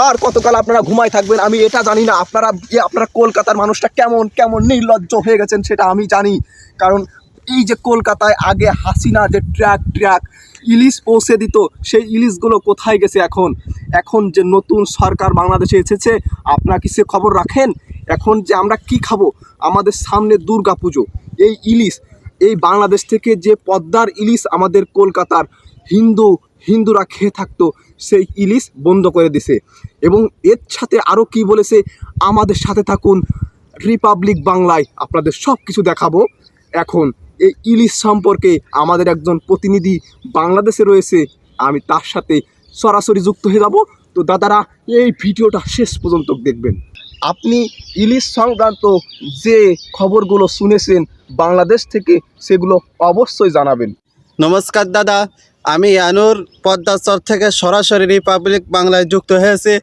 আর কতকাল আপনারা ঘুমায় থাকবেন আমি এটা জানি না। আপনারা কলকাতার মানুষটা কেমন কেমন নির্লজ্জ হয়ে গেছেন সেটা আমি জানি। কারণ এই যে কলকাতায় আগে হাসিনা যে ট্রাক ইলিশ পৌঁছে দিত, সেই ইলিশগুলো কোথায় গেছে এখন? এখন যে নতুন সরকার বাংলাদেশে এসেছে, আপনারা কি সে খবর রাখেন? এখন যে আমরা কি খাবো? আমাদের সামনে দুর্গা পুজো, এই ইলিশ, এই বাংলাদেশ থেকে যে পদ্মার ইলিশ আমাদের কলকাতার হিন্দুরা খেয়ে থাকতো, সেই ইলিশ বন্ধ করে দিছে। এবং এর সাথে আরও কি বলেছে, আমাদের সাথে থাকুন রিপাবলিক বাংলায়, আপনাদের সব কিছু দেখাবো। এখন এই ইলিশ সম্পর্কে আমাদের একজন প্রতিনিধি বাংলাদেশে রয়েছে, আমি তার সাথে সরাসরি যুক্ত হয়ে যাব। তো দাদারা, এই ভিডিওটা শেষ পর্যন্ত দেখবেন। আপনি ইলিশ সংক্রান্ত যে খবরগুলো শুনেছেন বাংলাদেশ থেকে, সেগুলো অবশ্যই জানাবেন। নমস্কার দাদা, আমি আনুর পদ্মাচর থেকে সরাসরি রিপাবলিক বাংলায় যুক্ত হয়েছি।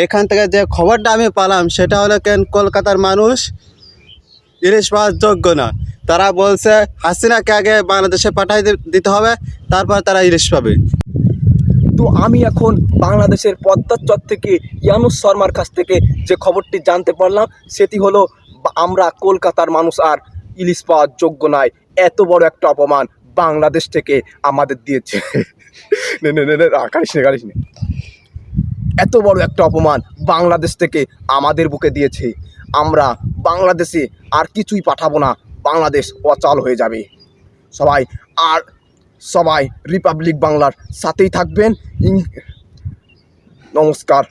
এখান থেকে যে খবরটা আমি পেলাম সেটা হলো কলকাতার মানুষ ইলিশ পাওয়ার যোগ্য না। তারা বলছে হাসিনাকে আগে বাংলাদেশে পাঠাই দিতে হবে, তারপর তারা ইলিশ পাবে। তো আমি এখন বাংলাদেশের পদ্মাচর থেকে ইয়ানুস শর্মার কাছ থেকে যে খবরটি জানতে পারলাম, সেটি হলো আমরা কলকাতার মানুষ আর ইলিশ পাওয়ার যোগ্য নয়। এত বড় একটা অপমান বাংলাদেশ থেকে আমাদের দিয়েছে। গাড়িস নে। এত বড় একটা অপমান বাংলাদেশ থেকে আমাদের বুকে দিয়েছে। আমরা বাংলাদেশে আর কিছুই পাঠাবো না, বাংলাদেশ অচল হয়ে যাবে। সবাই রিপাবলিক বাংলার সাথেই থাকবেন। নমস্কার।